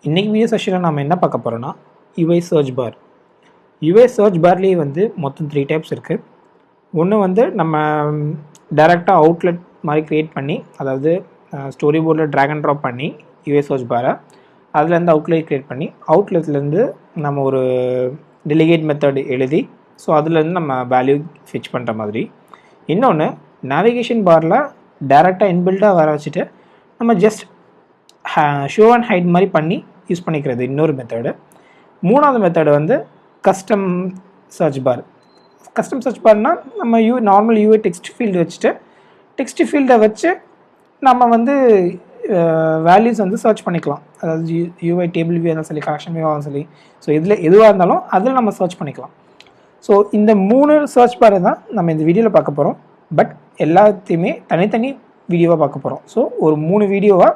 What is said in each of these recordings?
இன்றைக்கி வீடியோ செஷனில் நம்ம என்ன பார்க்க போகிறோன்னா UI search bar. UI search பார்லேயே வந்து மொத்தம் 3 டைப்ஸ் இருக்குது. ஒன்று வந்து நம்ம டைரெக்டாக அவுட்லெட் மாதிரி க்ரியேட் பண்ணி, அதாவது ஸ்டோரி போர்டில் ட்ராக் அண்ட் ட்ராப் பண்ணி யூஐ சர்ச் பாரை அதுலேருந்து அவுட்லெட் க்ரியேட் பண்ணி அவுட்லெட்லேருந்து நம்ம ஒரு டெலிகேட் மெத்தட் எழுதி ஸோ அதுலேருந்து நம்ம வேல்யூ ஃபிச் பண்ணுற மாதிரி. இன்னொன்று நேவிகேஷன் பாரில் டைரெக்டாக இன்பில்ட்டாக வர வச்சுட்டு நம்ம ஜஸ்ட் ஷோ அண்ட் ஹைட் மாதிரி பண்ணி யூஸ் பண்ணிக்கிறது இன்னொரு மெத்தடு. மூணாவது மெத்தடு வந்து custom search bar. Custom search பார்னால் நம்ம நார்மல் யூஐ டெக்ஸ்ட் ஃபீல்டு வச்சுட்டு டெக்ஸ்ட் ஃபீல்டை வச்சு நம்ம வந்து வேல்யூஸ் வந்து சர்ச் பண்ணிக்கலாம். அதாவது யூஐ டேபிள் வியூ இருந்தாலும் சரி, கலெக்ஷன் வியூ ஆகும் சரி, ஸோ இதில் எதுவாக இருந்தாலும் அதில் நம்ம சர்ச் பண்ணிக்கலாம். ஸோ இந்த 3 சர்ச் பாரை தான் நம்ம இந்த வீடியோவில் பார்க்க போகிறோம். பட் எல்லாத்தையுமே தனித்தனி வீடியோவாக பார்க்க போகிறோம். ஸோ ஒரு 3 வீடியோவாக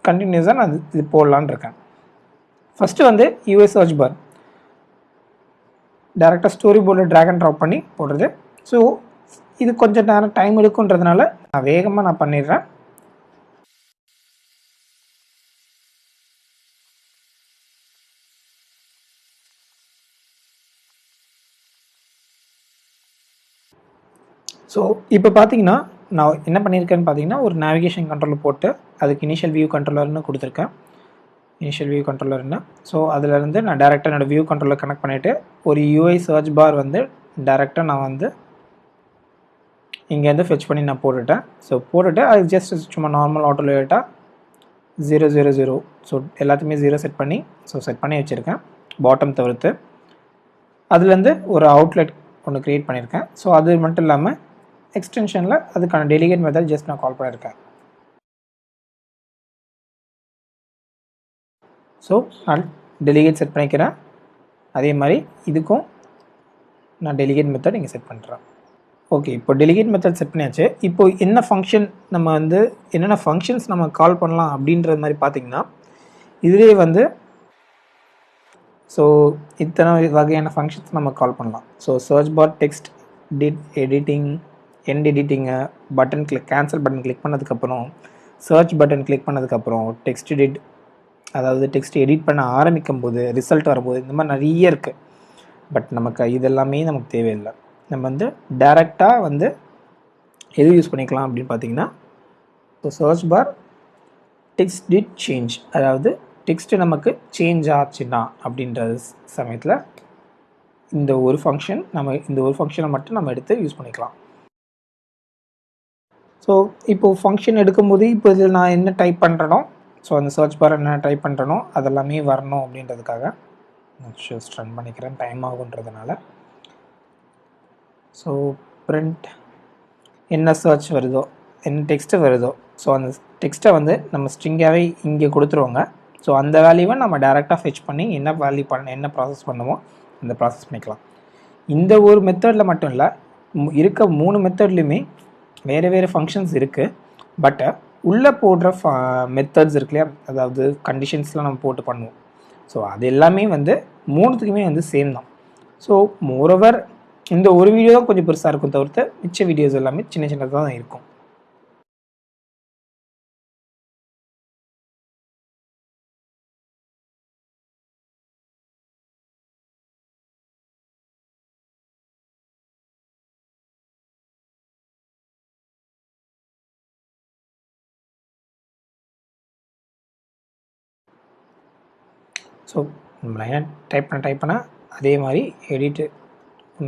கண்டினியூஸாக நான் இது போடலான்னு இருக்கேன். ஃபஸ்ட்டு வந்து யூஐ சர்ச் பார் டேரெக்டாக ஸ்டோரி போர்டில் ட்ராக் அண்ட் ட்ராப் பண்ணி போடுறது. ஸோ இது கொஞ்சம் நேரம் டைம் எடுக்குன்றதுனால நான் வேகமாக பண்ணிடுறேன். ஸோ இப்போ பார்த்தீங்கன்னா நான் என்ன பண்ணியிருக்கேன்னு பார்த்தீங்கன்னா, ஒரு நேவிகேஷன் கண்ட்ரோலர் போட்டு அதுக்கு இனிஷியல் வியூ கண்ட்ரோலர்னு கொடுத்துருக்கேன். இனிஷியல் வியூ கண்ட்ரோலர்னு ஸோ அதிலேருந்து நான் டேரெக்டாக என்னோடய வியூ கண்ட்ரோலர் கனெக்ட் பண்ணிவிட்டு ஒரு யூஐ சர்ச் பார் வந்து டேரெக்டாக நான் வந்து இங்கேருந்து ஃபெச் பண்ணி நான் போட்டுட்டேன். ஸோ போட்டுட்டு அது ஜஸ்ட் சும்மா நார்மல் ஆட்டோலேட்டாக 000 ஸோ எல்லாத்தையுமே 0 செட் பண்ணி செட் பண்ணி வச்சுருக்கேன் பாட்டம் தவிர்த்து. அதுலேருந்து ஒரு அவுட்லெட் ஒன்று க்ரியேட் பண்ணியிருக்கேன். ஸோ அது மட்டும் இல்லாமல் எக்ஸ்டென்ஷனில் அதுக்கான டெலிகேட் மெத்தட் ஜஸ்ட் நான் கால் பண்ணியிருக்கேன். ஸோ நான் டெலிகேட் செட் பண்ணிக்கிறேன். அதே மாதிரி இதுக்கும் நான் டெலிகேட் மெத்தட் இங்கே செட் பண்ணுறேன். ஓகே, இப்போ டெலிகேட் மெத்தட் செட் பண்ணியாச்சு. இப்போ என்ன ஃபங்க்ஷன் நம்ம வந்து என்னென்ன ஃபங்க்ஷன்ஸ் நம்ம கால் பண்ணலாம் அப்படின்றது மாதிரி பார்த்திங்கன்னா, இதிலே வந்து ஸோ இத்தனை வகையான ஃபங்க்ஷன்ஸ் நம்ம கால் பண்ணலாம். So search bar, text editing, end editing, button click, cancel button click பண்ணதுக்கப்புறம், சர்ச் பட்டன் கிளிக் பண்ணதுக்கப்புறம், டெக்ஸ்ட் எடிட், அதாவது டெக்ஸ்ட் எடிட் பண்ண ஆரம்பிக்கும் போது, ரிசல்ட் வரும்போது, இந்த மாதிரி நிறைய இருக்குது. பட் நமக்கு இதெல்லாமே நமக்கு தேவையில்லை. நம்ம வந்து டைரெக்டாக வந்து எது யூஸ் பண்ணிக்கலாம் அப்படின்னு பார்த்தீங்கன்னா, so search bar text edit change, அதாவது டெக்ஸ்ட்டு நமக்கு சேஞ்ச் ஆச்சுன்னா அப்படின்ற சமயத்தில் இந்த ஒரு ஃபங்க்ஷனை மட்டும் நம்ம எடுத்து யூஸ் பண்ணிக்கலாம். ஸோ இப்போது ஃபங்க்ஷன் எடுக்கும்போது இப்போ இதில் நான் என்ன டைப் பண்ணுறனோ, ஸோ அந்த சர்ச் பார் என்ன டைப் பண்ணுறனோ அதெல்லாமே வரணும் அப்படின்றதுக்காக நான் ஜஸ்ட் ரன் பண்ணிக்கிறேன், டைம் ஆகுன்றதுனால. ஸோ பிரிண்ட் என்ன சர்ச் வருதோ, என்ன டெக்ஸ்ட்டு வருதோ, ஸோ அந்த டெக்ஸ்ட்டை வந்து நம்ம ஸ்ட்ரிங்காகவே இங்கே கொடுத்துருவோங்க. ஸோ அந்த வேல்யூவை நம்ம டேரெக்டாக ஃபெச் பண்ணி என்ன ப்ராசஸ் பண்ணுமோ அந்த ப்ராசஸ் பண்ணிக்கலாம். இந்த ஒரு மெத்தடில் மட்டும் இல்லை, இருக்க 3 மெத்தட்லேயுமே வேறு ஃபங்க்ஷன்ஸ் இருக்குது. பட் உள்ளே போடுற மெத்தட்ஸ் இருக்கு இல்லையா, அதாவது கண்டிஷன்ஸ்லாம் நம்ம போட்டு பண்ணுவோம். ஸோ அது எல்லாமே வந்து 3த்துக்குமே வந்து சேம் தான். ஸோ மோரோவர் இந்த ஒரு வீடியோ தான் கொஞ்சம் பெருசாக இருக்கும் தவிர்த்து மிச்ச வீடியோஸ் எல்லாமே சின்ன சின்னதாக தான் இருக்கும். ஸோ நம்ம லைனாக டைப் பண்ண அதே மாதிரி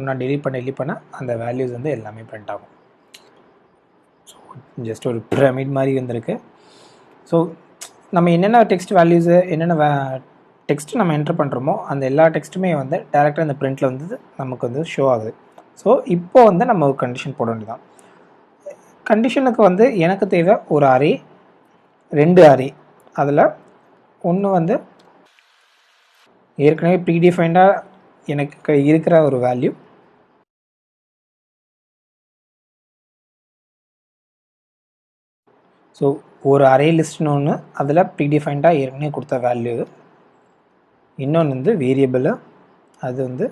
நான் டெலிட் பண்ண அந்த வேல்யூஸ் வந்து எல்லாமே பிரிண்ட் ஆகும். ஸோ ஜஸ்ட் ஒரு பிரமிட் மாதிரி வந்திருக்கு. ஸோ நம்ம என்னென்ன டெக்ஸ்ட் வேல்யூஸு, என்னென்ன டெக்ஸ்ட்டு நம்ம என்ட்ரு பண்ணுறோமோ அந்த எல்லா டெக்ஸ்ட்டுமே வந்து டேரெக்டாக இந்த பிரிண்ட்டில் வந்து நமக்கு வந்து ஷோ ஆகுது. ஸோ இப்போ வந்து நம்ம ஒரு கண்டிஷன் போட வேண்டியதான். கண்டிஷனுக்கு வந்து எனக்கு தேவை ஒரு அரே, 2 அரே. அதில் ஒன்று வந்து ஏற்கனவே ப்ரீடிஃபைண்டாக எனக்கு இருக்கிற ஒரு வேல்யூ, ஸோ ஒரு அரே லிஸ்ட்னு ஒன்று, அதில் ப்ரீடிஃபைண்டாக ஏற்கனவே கொடுத்த வேல்யூ. இன்னொன்று வந்து வேரியபிள், அது வந்து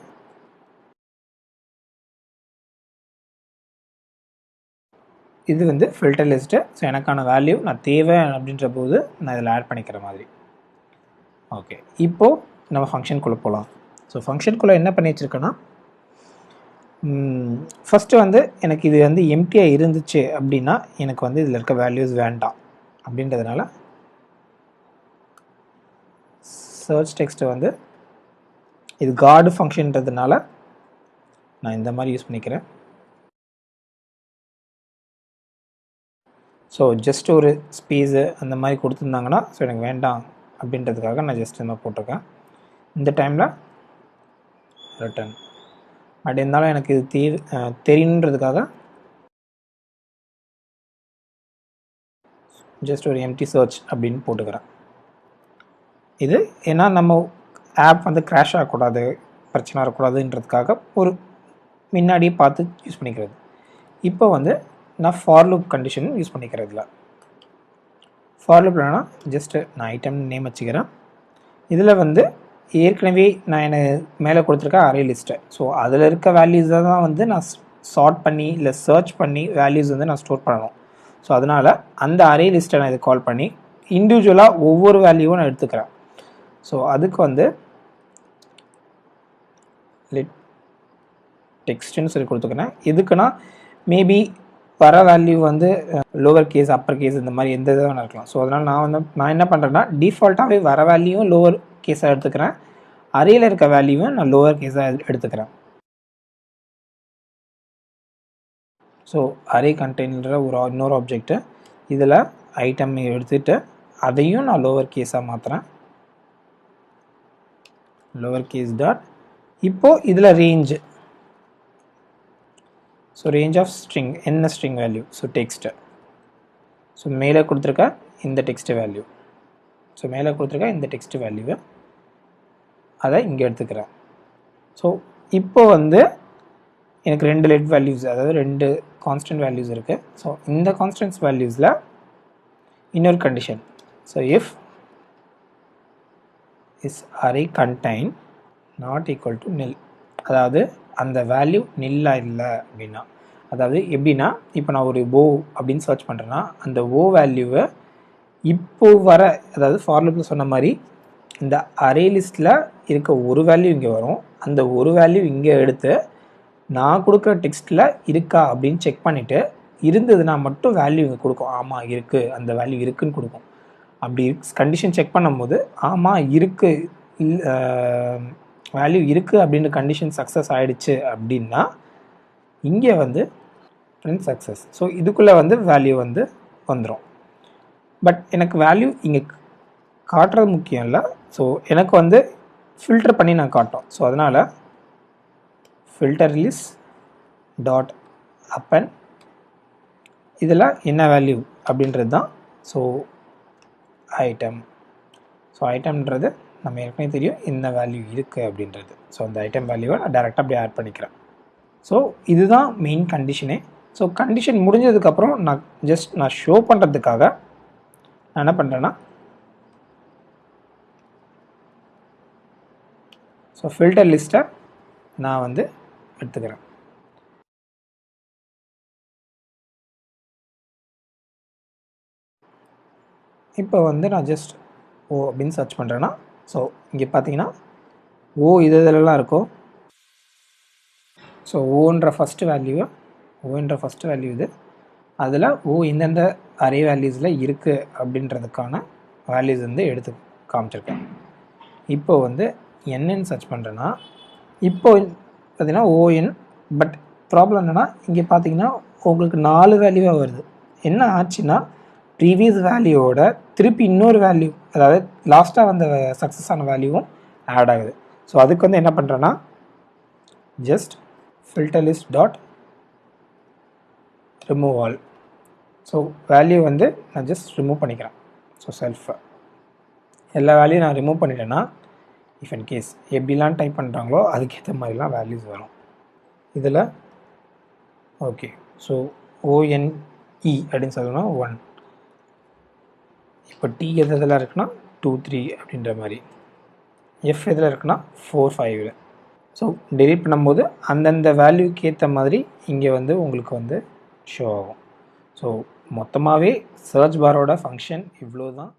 இது வந்து ஃபில்டர் லிஸ்ட்டு. ஸோ எனக்கான வேல்யூ நான் தேவை அப்படின்ற போது நான் இதில் ஆட் பண்ணிக்கிற மாதிரி. ஓகே, இப்போது நம்ம ஃபங்க்ஷனுக்குள்ளே போகலாம். ஸோ ஃபங்க்ஷனுக்குள்ளே என்ன பண்ணி வச்சுருக்கேன்னா, ஃபஸ்ட்டு வந்து எனக்கு இது வந்து எம்டியாக இருந்துச்சு அப்படின்னா எனக்கு வந்து இதில் இருக்க வேல்யூஸ் வேண்டாம் அப்படின்றதுனால சர்ச் டெக்ஸ்ட்டு வந்து இது கார்டு ஃபங்க்ஷன்றதுனால நான் இந்த மாதிரி யூஸ் பண்ணிக்கிறேன். ஸோ ஜஸ்ட் ஒரு ஸ்பேஸு அந்த மாதிரி கொடுத்துருந்தாங்கன்னா ஸோ எனக்கு வேண்டாம் அப்படின்றதுக்காக நான் ஜஸ்ட் இந்த போட்டிருக்கேன். இந்த டைமில் ரிட்டன் அப்படி இருந்தாலும் எனக்கு இது தெரியணுன்றதுக்காக ஜஸ்ட் ஒரு எம்டி சர்ச் அப்படின்னு போட்டுக்கிறேன். இது ஏன்னா நம்ம ஆப் வந்து க்ராஷ் ஆகக்கூடாது, பிரச்சனை வரக்கூடாதுன்றதுக்காக ஒரு முன்னாடியே பார்த்து யூஸ் பண்ணிக்கிறது. இப்போ வந்து நான் ஃபார் லூப் கண்டிஷன் யூஸ் பண்ணிக்கிறதுல ஃபார் லூப் என்னன்னா ஜஸ்ட்டு நான் ஐட்டம் நேம் வச்சுக்கிறேன். இதில் வந்து ஏற்கனவே நான் எனக்கு மேலே கொடுத்துருக்க அரே லிஸ்ட்டை, ஸோ அதில் இருக்க வேல்யூஸை தான் வந்து நான் சார்ட் பண்ணி இல்லை சர்ச் பண்ணி வேல்யூஸ் வந்து நான் ஸ்டோர் பண்ணணும். ஸோ அதனால் அந்த அரே லிஸ்ட்டை நான் இதை கால் பண்ணி இண்டிவிஜுவலாக ஒவ்வொரு வேல்யூவும் நான் எடுத்துக்கிறேன். ஸோ அதுக்கு வந்து டெக்ஸ்ட்னு சொல்லி கொடுத்துக்கிறேன். எதுக்குன்னா மேபி வர வேல்யூ வந்து லோவர் கேஸ் அப்பர் கேஸ் இந்த மாதிரி எந்த இதாக இருக்கலாம். ஸோ அதனால் நான் என்ன பண்ணுறேன்னா டிஃபால்ட்டாகவே வர வேல்யூவும் லோவர் கேஸாக எடுத்துக்கிறேன், அரேயில் இருக்க வேல்யூவும் நான் லோவர் கேஸாக எடுத்துக்கிறேன். ஸோ அரே கண்டெய்னர் இன்னொரு ஆப்ஜெக்ட்டு இதில் ஐட்டம் எடுத்துகிட்டு அதையும் நான் லோவர் கேஸாக மாற்றுறேன். லோவர் கேஸ் டாட் இப்போது இதில் range, so range of string என்ன string value, so text. So மேலே கொடுத்துருக்க இந்த டெக்ஸ்ட்டு வேல்யூ, ஸோ மேலே கொடுத்துருக்க இந்த டெக்ஸ்ட்டு வேல்யூவை அதை இங்கே எடுத்துக்கிறேன். ஸோ இப்போ வந்து எனக்கு 2 லெட் வேல்யூஸ், அதாவது 2 கான்ஸ்டன்ட் வேல்யூஸ் இருக்குது. ஸோ இந்த கான்ஸ்டன்ட்ஸ் வேல்யூஸில் இன்னொரு condition, so if is array contain not equal to nil, அதாவது அந்த வேல்யூ நில்லாக இல்லை அப்படின்னா, அதாவது எப்படின்னா இப்போ நான் ஒரு ஓ அப்படின்னு சர்ச் பண்ணுறேன்னா அந்த ஓ வேல்யூவை இப்போ வர, அதாவது ஃபார் லூப்பில் சொன்ன மாதிரி இந்த அரே லிஸ்ட்டில் இருக்க ஒரு வேல்யூ இங்கே வரும், அந்த ஒரு வேல்யூ இங்கே எடுத்து நான் கொடுக்குற டெக்ஸ்ட்டில் இருக்கா அப்படின்னு செக் பண்ணிவிட்டு இருந்ததுன்னா மட்டும் வேல்யூ இங்கே கொடுக்கும். ஆமாம் இருக்குது, அந்த வேல்யூ இருக்குதுன்னு கொடுக்கும். அப்படி கண்டிஷன் செக் பண்ணும்போது ஆமாம் இருக்குது, வேல்யூ இருக்குது அப்படின்ற கண்டிஷன் சக்ஸஸ் ஆகிடுச்சு அப்படின்னா இங்கே வந்து பிரிண்ட் சக்ஸஸ். ஸோ இதுக்குள்ளே வந்து வேல்யூ வந்து வந்துடும். பட் எனக்கு வேல்யூ இங்கே காட்டுறது முக்கியம் இல்லை. ஸோ எனக்கு வந்து ஃபில்டர் பண்ணி நான் காட்டும். ஸோ அதனால் ஃபில்டர் லிஸ்ட் டாட் அப்பன் இதில் என்ன வேல்யூ அப்படின்றது தான் ஸோ ஐட்டம். ஸோ ஐட்டம்ன்றது நம்ம ஏற்கனவே தெரியும் இந்த வேல்யூ இருக்குது அப்படின்றது. ஸோ அந்த ஐட்டம் வேல்யூவை நான் டேரெக்டாக அப்படியே ஆட் பண்ணிக்கிறேன். ஸோ இதுதான் மெயின் கண்டிஷனே. ஸோ கண்டிஷன் முடிஞ்சதுக்கப்புறம் நான் ஷோ பண்ணுறதுக்காக நான் என்ன பண்ணுறேன்னா ஸோ ஃபில்டர் லிஸ்ட்டை நான் வந்து எடுத்துக்கிறேன். இப்போ வந்து நான் ஜஸ்ட் ஓ அப்படின்னு சர்ச் பண்ணுறேன்னா ஸோ இங்கே பார்த்தீங்கன்னா ஓ இதெல்லாம் இருக்கோ. ஸோ ஓன்ற ஃபஸ்ட்டு வேல்யூ இது, அதில் ஓ இந்தந்த அரே வேல்யூஸில் இருக்குது அப்படின்றதுக்கான வேல்யூஸ் வந்து எடுத்து காமிச்சிருக்கேன். இப்போ வந்து என்னன்னு சர்ச் பண்ணுறேன்னா இப்போ பார்த்தீங்கன்னா ஓஎன், பட் ப்ராப்ளம் என்னென்னா இங்கே பார்த்தீங்கன்னா உங்களுக்கு 4 வேல்யூவாக வருது. என்ன ஆச்சுன்னா ப்ரீவியஸ் வேல்யூவோட திருப்பி இன்னொரு வேல்யூ, அதாவது லாஸ்ட்டாக வந்த சக்ஸஸ் ஆன வேல்யூவும் ஆட் ஆகுது. ஸோ அதுக்கு வந்து என்ன பண்ணுறேன்னா just filter list dot remove all. So value வந்து நான் ஜஸ்ட் ரிமூவ் பண்ணிக்கிறேன். ஸோ எல்லா வேல்யூவும் நான் ரிமூவ் பண்ணிட்டேன்னா இஃப் இன் கேஸ் எப்படிலாம் டைப் பண்ணுறாங்களோ அதுக்கேற்ற மாதிரிலாம் வேல்யூஸ் வரும் இதில். ஓகே, ஸோ ONE அப்படின்னு சொல்லணும்னா 1, இப்போ T எதில் இருக்குன்னா 2 3 அப்படின்ற மாதிரி, F எதில் இருக்குன்னா 4 5. ஸோ டெலீட் பண்ணும்போது அந்தந்த வேல்யூக்கு ஏற்ற மாதிரி இங்கே வந்து உங்களுக்கு வந்து ஷோ ஆகும். ஸோ மொத்தமாகவே சர்ச் பாரோட ஃபங்க்ஷன் இவ்வளோ தான்.